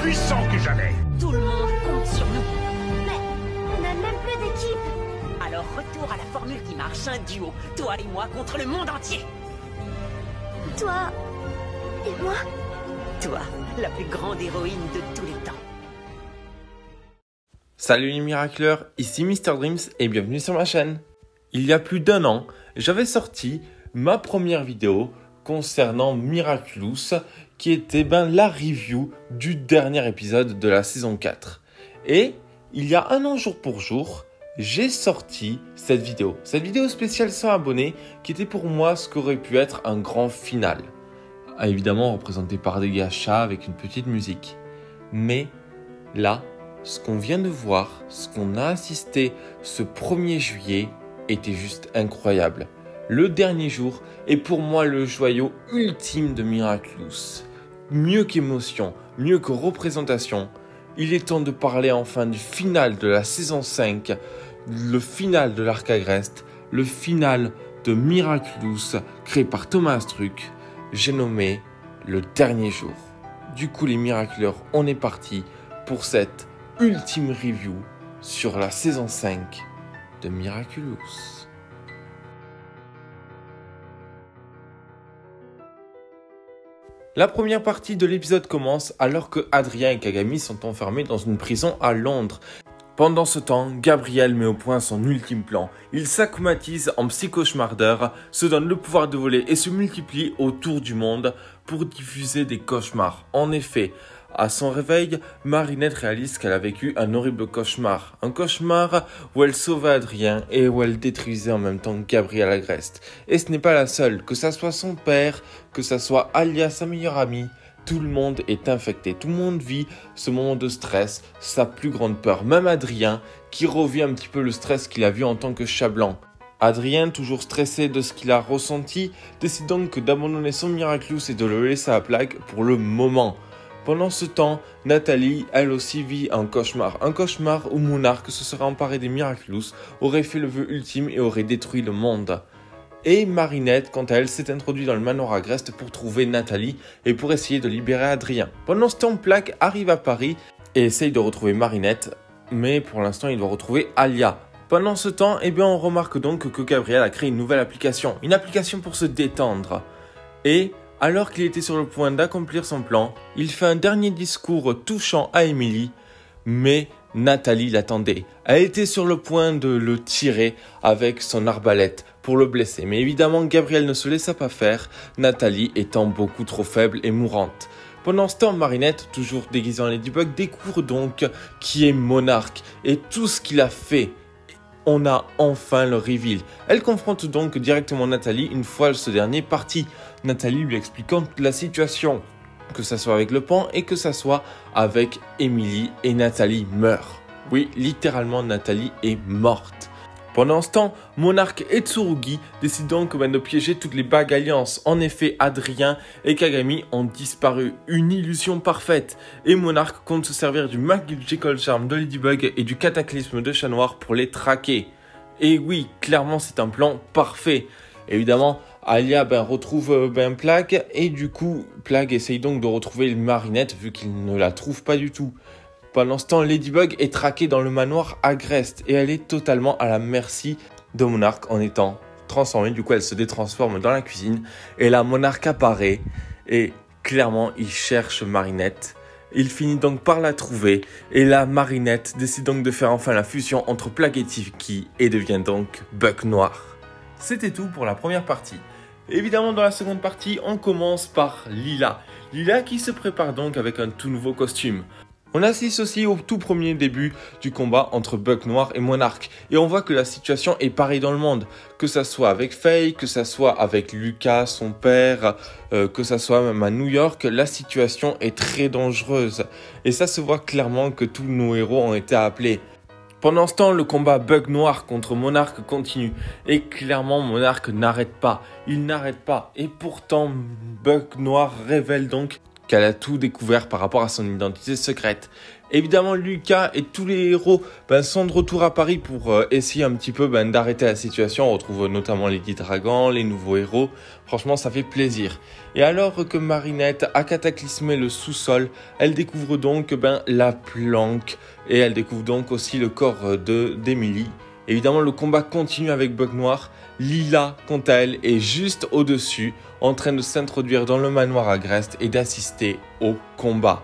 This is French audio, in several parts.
puissants que jamais. Tout le monde compte sur nous. Mais on n'a même plus d'équipe. Alors retour à la formule qui marche, un duo, toi et moi contre le monde entier. Toi et moi. Toi, la plus grande héroïne de tous les temps. Salut les miracleurs, ici Mr Dreams et bienvenue sur ma chaîne. Il y a plus d'un an, j'avais sorti ma première vidéo concernant Miraculous qui était la review du dernier épisode de la saison 4. Et il y a un an jour pour jour, j'ai sorti cette vidéo spéciale 100 abonnés qui était pour moi ce qu'aurait pu être un grand final. Évidemment représenté par des gachas avec une petite musique. Mais là, ce qu'on vient de voir, ce qu'on a assisté ce 1er juillet était juste incroyable. Le dernier jour est pour moi le joyau ultime de Miraculous. Mieux qu'émotion, mieux que représentation, il est temps de parler enfin du final de la saison 5, le final de l'arc agreste, le final de Miraculous créé par Thomas Truc. J'ai nommé le dernier jour. Du coup les miracleurs, on est parti pour cette ultime review sur la saison 5 de Miraculous. La première partie de l'épisode commence alors que Adrien et Kagami sont enfermés dans une prison à Londres. Pendant ce temps, Gabriel met au point son ultime plan. Il s'acclimatise en psychocauchemardeur, se donne le pouvoir de voler et se multiplie autour du monde pour diffuser des cauchemars. En effet, à son réveil, Marinette réalise qu'elle a vécu un horrible cauchemar. Un cauchemar où elle sauvait Adrien et où elle détruisait en même temps Gabriel Agreste. Et ce n'est pas la seule, que ça soit son père, que ça soit Alia, sa meilleure amie, tout le monde est infecté. Tout le monde vit ce moment de stress, sa plus grande peur. Même Adrien, qui revit un petit peu le stress qu'il a vu en tant que chat blanc. Adrien, toujours stressé de ce qu'il a ressenti, décide donc d'abandonner son Miraculous et de le laisser à plaque pour le moment. Pendant ce temps, Nathalie, elle aussi vit un cauchemar où Monarque se serait emparé des Miraculous, aurait fait le vœu ultime et aurait détruit le monde. Et Marinette, quant à elle, s'est introduite dans le manoir agreste pour trouver Nathalie et pour essayer de libérer Adrien. Pendant ce temps, Plaque arrive à Paris et essaye de retrouver Marinette, mais pour l'instant, il doit retrouver Alia. Pendant ce temps, on remarque donc que Gabriel a créé une nouvelle application, une application pour se détendre. Et alors qu'il était sur le point d'accomplir son plan, il fait un dernier discours touchant à Emily, mais Nathalie l'attendait. Elle était sur le point de le tirer avec son arbalète pour le blesser. Mais évidemment, Gabriel ne se laissa pas faire, Nathalie étant beaucoup trop faible et mourante. Pendant ce temps, Marinette, toujours déguisée en Ladybug, découvre donc qui est Monarque et tout ce qu'il a fait. On a enfin le reveal. Elle confronte donc directement Nathalie une fois ce dernier parti. Nathalie lui expliquant la situation, que ça soit avec le pan et que ça soit avec Emily, et Nathalie meurt. Oui, littéralement Nathalie est morte. Pendant ce temps, Monarque et Tsurugi décident donc de piéger toutes les bagues alliances. En effet, Adrien et Kagami ont disparu. Une illusion parfaite. Et Monarque compte se servir du Magical Charm de Ladybug et du Cataclysme de Chat Noir pour les traquer. Et oui, clairement c'est un plan parfait. Évidemment, Alia retrouve Plague et du coup, Plague essaye donc de retrouver Marinette vu qu'il ne la trouve pas du tout. Pendant ce temps, Ladybug est traquée dans le manoir agreste et elle est totalement à la merci de Monarque en étant transformée. Du coup, elle se détransforme dans la cuisine et la Monarque apparaît et clairement, il cherche Marinette. Il finit donc par la trouver et la Marinette décide donc de faire enfin la fusion entre Plague et Tivki et devient donc Buck Noir. C'était tout pour la première partie. Évidemment, dans la seconde partie, on commence par Lila. Lila qui se prépare donc avec un tout nouveau costume. On assiste aussi au tout premier début du combat entre Buck Noir et Monarque. Et on voit que la situation est pareille dans le monde. Que ça soit avec Faye, que ça soit avec Lucas, son père, que ça soit même à New York, la situation est très dangereuse. Et ça se voit clairement que tous nos héros ont été appelés. Pendant ce temps, le combat Buck Noir contre Monarque continue. Et clairement, Monarque n'arrête pas. Il n'arrête pas. Et pourtant, Buck Noir révèle donc qu'elle a tout découvert par rapport à son identité secrète. Évidemment, Lucas et tous les héros sont de retour à Paris pour essayer un petit peu d'arrêter la situation. On retrouve notamment Lady Dragon, les nouveaux héros. Franchement, ça fait plaisir. Et alors que Marinette a cataclysmé le sous-sol, elle découvre donc la planque et elle découvre donc aussi le corps d'Emily. Évidemment, le combat continue avec Bug Noir. Lila, quant à elle, est juste au-dessus, en train de s'introduire dans le manoir à Grest et d'assister au combat.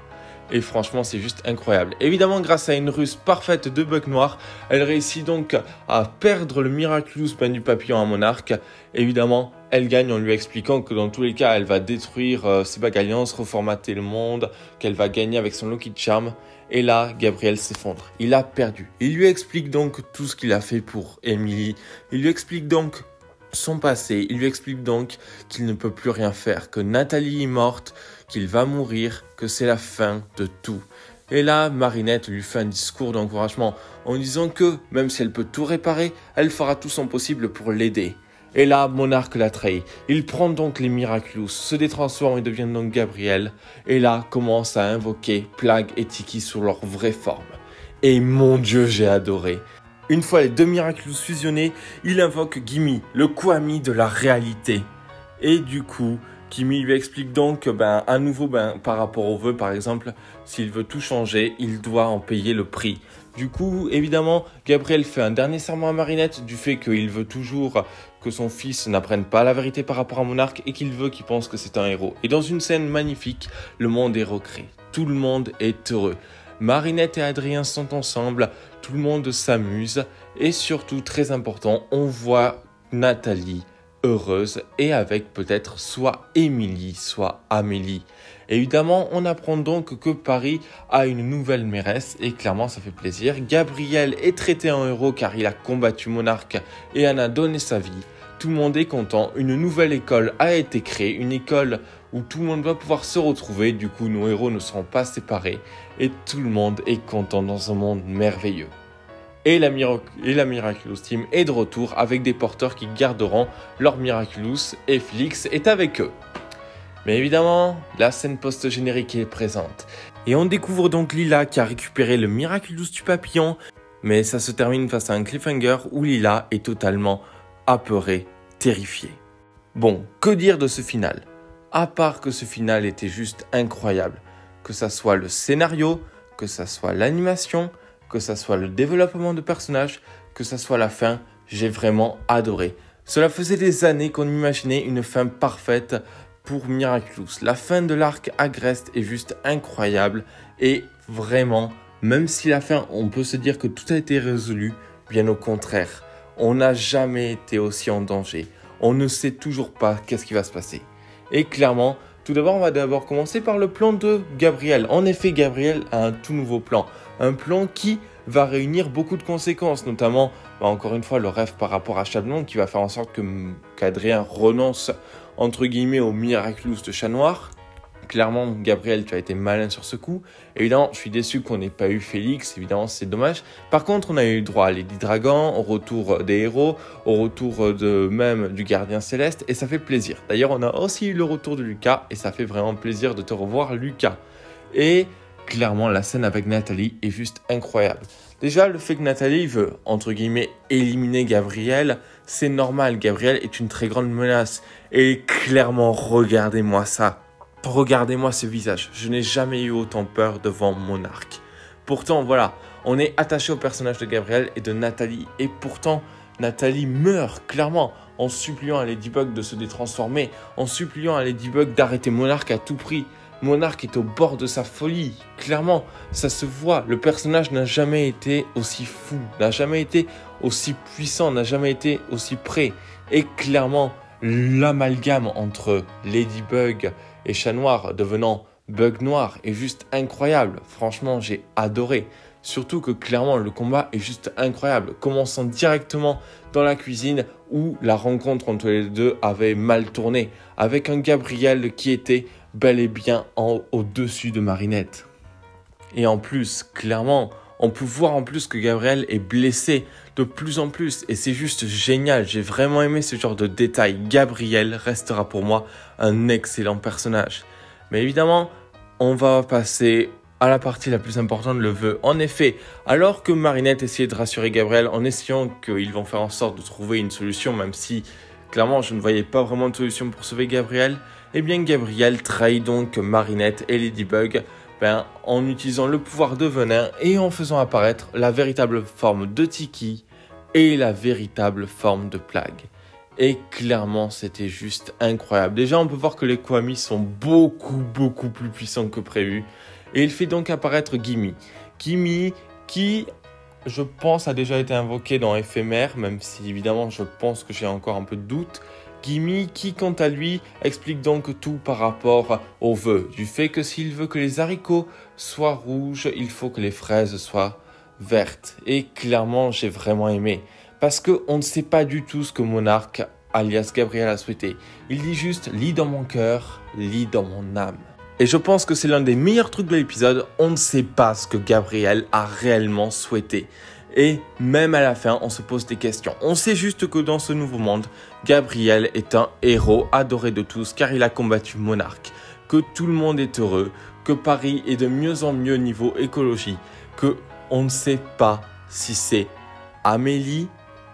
Et franchement, c'est juste incroyable. Évidemment, grâce à une ruse parfaite de Bug Noir, elle réussit donc à perdre le Miraculous du papillon à Monarque. Évidemment, elle gagne en lui expliquant que dans tous les cas, elle va détruire ses Alliances, reformater le monde, qu'elle va gagner avec son Lucky Charm. Et là, Gabriel s'effondre. Il a perdu. Il lui explique donc tout ce qu'il a fait pour Emily. Il lui explique donc son passé. Il lui explique donc qu'il ne peut plus rien faire, que Nathalie est morte, qu'il va mourir, que c'est la fin de tout. Et là, Marinette lui fait un discours d'encouragement en disant que, même si elle peut tout réparer, elle fera tout son possible pour l'aider. Et là, Monarque la trahit. Il prend donc les Miraculous, se détransforme et devient donc Gabriel. Et là, commence à invoquer Plague et Tiki sous leur vraie forme. Et mon Dieu, j'ai adoré. Une fois les deux Miraculous fusionnés, il invoque Gimme, le Kwami de la réalité. Et du coup, Gimme lui explique donc à nouveau par rapport au vœu, par exemple, s'il veut tout changer, il doit en payer le prix. Du coup, évidemment, Gabriel fait un dernier serment à Marinette du fait qu'il veut toujours que son fils n'apprenne pas la vérité par rapport à Monarque et qu'il pense que c'est un héros. Et dans une scène magnifique, le monde est recréé. Tout le monde est heureux. Marinette et Adrien sont ensemble, tout le monde s'amuse et surtout, très important, on voit Nathalie heureuse et avec peut-être soit Émilie, soit Amélie. Évidemment, on apprend donc que Paris a une nouvelle mairesse et clairement ça fait plaisir. Gabriel est traité en héros car il a combattu Monarque et en a donné sa vie. Tout le monde est content, une nouvelle école a été créée, une école où tout le monde va pouvoir se retrouver, du coup nos héros ne seront pas séparés et tout le monde est content dans un monde merveilleux. Et la Miraculous Team est de retour avec des porteurs qui garderont leur Miraculous et Félix est avec eux. Mais évidemment, la scène post-générique est présente. Et on découvre donc Lila qui a récupéré le Miraculous du papillon, mais ça se termine face à un cliffhanger où Lila est totalement apeurée, terrifiée. Bon, que dire de ce final ? À part que ce final était juste incroyable. Que ça soit le scénario, que ça soit l'animation, que ça soit le développement de personnages, que ça soit la fin, j'ai vraiment adoré. Cela faisait des années qu'on imaginait une fin parfaite pour Miraculous. La fin de l'arc à Grest est juste incroyable et vraiment, même si la fin, on peut se dire que tout a été résolu, bien au contraire, on n'a jamais été aussi en danger. On ne sait toujours pas qu'est-ce qui va se passer. Et clairement, tout d'abord, on va d'abord commencer par le plan de Gabriel. En effet, Gabriel a un tout nouveau plan. Un plan qui va réunir beaucoup de conséquences, notamment, encore une fois, le rêve par rapport à Chablon qui va faire en sorte qu'Adrien renonce, entre guillemets, au Miraculous de Chat Noir. Clairement, Gabriel, tu as été malin sur ce coup. Évidemment, je suis déçu qu'on n'ait pas eu Félix. Évidemment, c'est dommage. Par contre, on a eu droit à Lady Dragon, au retour des héros, au retour même du Gardien Céleste. Et ça fait plaisir. D'ailleurs, on a aussi eu le retour de Lucas. Et ça fait vraiment plaisir de te revoir, Lucas. Et clairement, la scène avec Nathalie est juste incroyable. Déjà, le fait que Nathalie veut, entre guillemets, éliminer Gabriel, c'est normal. Gabriel est une très grande menace. Et clairement, regardez-moi ça. Regardez-moi ce visage, je n'ai jamais eu autant peur devant Monarque. Pourtant, voilà, on est attaché au personnage de Gabriel et de Nathalie. Et pourtant, Nathalie meurt clairement en suppliant à Ladybug de se détransformer, en suppliant à Ladybug d'arrêter Monarque à tout prix. Monarque est au bord de sa folie, clairement, ça se voit. Le personnage n'a jamais été aussi fou, n'a jamais été aussi puissant, n'a jamais été aussi près. Et clairement, l'amalgame entre Ladybug et Chat Noir devenant Bug Noir est juste incroyable. Franchement, j'ai adoré. Surtout que clairement, le combat est juste incroyable. Commençant directement dans la cuisine où la rencontre entre les deux avait mal tourné. Avec un Gabriel qui était bel et bien au-dessus de Marinette. Et en plus, clairement, on peut voir en plus que Gabriel est blessé de plus en plus. Et c'est juste génial. J'ai vraiment aimé ce genre de détails. Gabriel restera pour moi un excellent personnage. Mais évidemment, on va passer à la partie la plus importante, le vœu. En effet, alors que Marinette essayait de rassurer Gabriel en essayant qu'ils vont faire en sorte de trouver une solution, même si clairement je ne voyais pas vraiment de solution pour sauver Gabriel, eh bien Gabriel trahit donc Marinette et Ladybug en utilisant le pouvoir de venin et en faisant apparaître la véritable forme de Tiki et la véritable forme de Plagg. Et clairement, c'était juste incroyable. Déjà, on peut voir que les Kwami sont beaucoup plus puissants que prévu. Et il fait donc apparaître Gimme. Gimme qui, je pense, a déjà été invoqué dans Éphémère, même si évidemment, je pense que j'ai encore un peu de doute. Gimme qui, quant à lui, explique donc tout par rapport au vœu. Du fait que s'il veut que les haricots soient rouges, il faut que les fraises soient vertes. Et clairement, j'ai vraiment aimé. Parce qu'on ne sait pas du tout ce que Monarque, alias Gabriel, a souhaité. Il dit juste « lis dans mon cœur, lis dans mon âme ». Et je pense que c'est l'un des meilleurs trucs de l'épisode. On ne sait pas ce que Gabriel a réellement souhaité. Et même à la fin, on se pose des questions. On sait juste que dans ce nouveau monde, Gabriel est un héros adoré de tous car il a combattu Monarque. Que tout le monde est heureux, que Paris est de mieux en mieux niveau écologie, que on ne sait pas si c'est Amélie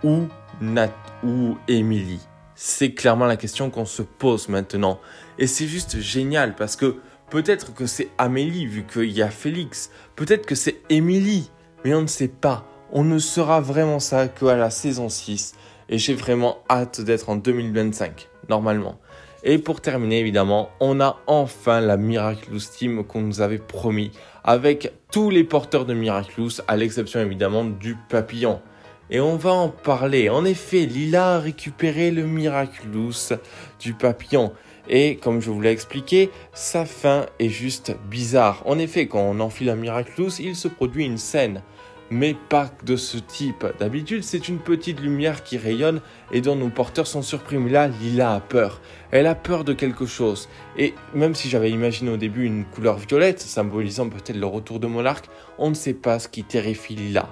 ou Émilie. C'est clairement la question qu'on se pose maintenant. Et c'est juste génial parce que peut-être que c'est Amélie vu qu'il y a Félix. Peut-être que c'est Émilie. Mais on ne sait pas. On ne saura vraiment ça qu'à la saison 6. Et j'ai vraiment hâte d'être en 2025, normalement. Et pour terminer, évidemment, on a enfin la Miraculous Team qu'on nous avait promis. Avec tous les porteurs de Miraculous, à l'exception évidemment du papillon. Et on va en parler. En effet, Lila a récupéré le Miraculous du papillon. Et comme je vous l'ai expliqué, sa fin est juste bizarre. En effet, quand on enfile un Miraculous, il se produit une scène. Mais pas de ce type. D'habitude, c'est une petite lumière qui rayonne et dont nos porteurs sont surpris. Mais là, Lila a peur. Elle a peur de quelque chose. Et même si j'avais imaginé au début une couleur violette, symbolisant peut-être le retour de Monarque, on ne sait pas ce qui terrifie Lila.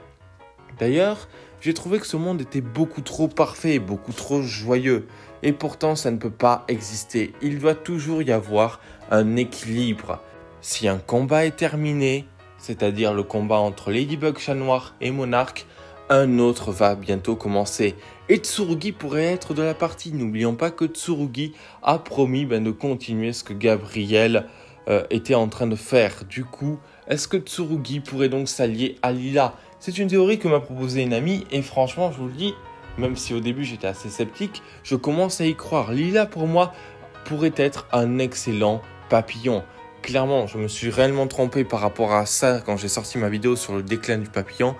D'ailleurs, j'ai trouvé que ce monde était beaucoup trop parfait, beaucoup trop joyeux. Et pourtant, ça ne peut pas exister. Il doit toujours y avoir un équilibre. Si un combat est terminé, c'est-à-dire le combat entre Ladybug, Chat Noir et Monarque, un autre va bientôt commencer. Et Tsurugi pourrait être de la partie. N'oublions pas que Tsurugi a promis de continuer ce que Gabriel était en train de faire. Du coup, est-ce que Tsurugi pourrait donc s'allier à Lila ? C'est une théorie que m'a proposée une amie et franchement, je vous le dis, même si au début j'étais assez sceptique, je commence à y croire. Lila, pour moi, pourrait être un excellent papillon. Clairement, je me suis réellement trompé par rapport à ça quand j'ai sorti ma vidéo sur le déclin du papillon.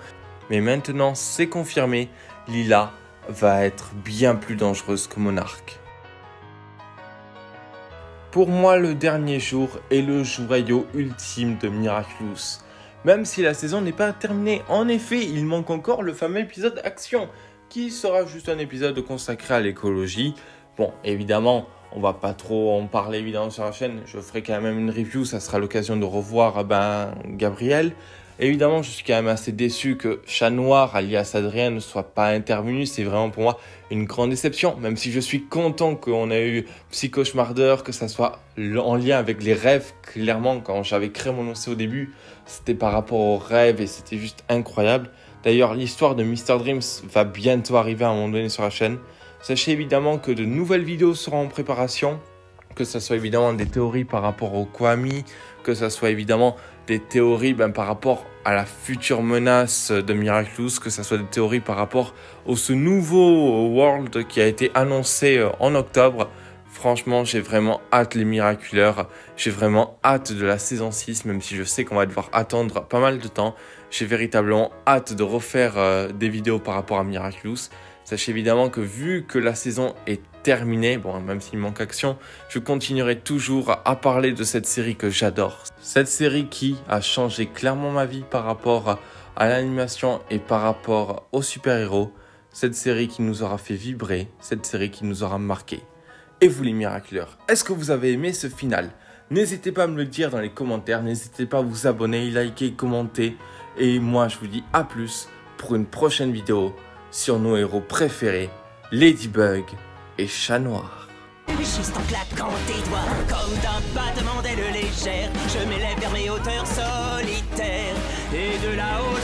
Mais maintenant, c'est confirmé, Lila va être bien plus dangereuse que Monarque. Pour moi, le dernier jour est le joyau ultime de Miraculous. Même si la saison n'est pas terminée. En effet, il manque encore le fameux épisode Action, qui sera juste un épisode consacré à l'écologie. Bon, évidemment, on va pas trop en parler évidemment sur la chaîne. Je ferai quand même une review, ça sera l'occasion de revoir Gabriel. Évidemment, je suis quand même assez déçu que Chat Noir, alias Adrien, ne soit pas intervenu. C'est vraiment pour moi une grande déception. Même si je suis content qu'on ait eu Psychoschmarder, que ça soit en lien avec les rêves. Clairement, quand j'avais créé mon OC au début, c'était par rapport aux rêves et c'était juste incroyable. D'ailleurs, l'histoire de Mr Dreams va bientôt arriver à un moment donné sur la chaîne. Sachez évidemment que de nouvelles vidéos seront en préparation. Que ce soit évidemment des théories par rapport au Kwami, que ce soit évidemment des théories par rapport à la future menace de Miraculous, que ce soit des théories par rapport au ce nouveau World qui a été annoncé en octobre. Franchement, j'ai vraiment hâte les Miraculeurs, j'ai vraiment hâte de la saison 6, même si je sais qu'on va devoir attendre pas mal de temps. J'ai véritablement hâte de refaire des vidéos par rapport à Miraculous. Sachez évidemment que vu que la saison est terminée, bon, même s'il manque action, je continuerai toujours à parler de cette série que j'adore. Cette série qui a changé clairement ma vie par rapport à l'animation et par rapport aux super-héros. Cette série qui nous aura fait vibrer, cette série qui nous aura marqué. Et vous les Miraculeurs, est-ce que vous avez aimé ce final? N'hésitez pas à me le dire dans les commentaires, n'hésitez pas à vous abonner, liker, commenter. Et moi je vous dis à plus pour une prochaine vidéo sur nos héros préférés, Ladybug et Chat Noir. Juste en claquant tes doigts, comme d'un battement d'aile légère, je m'élève vers mes hauteurs solitaires. Et de là-haut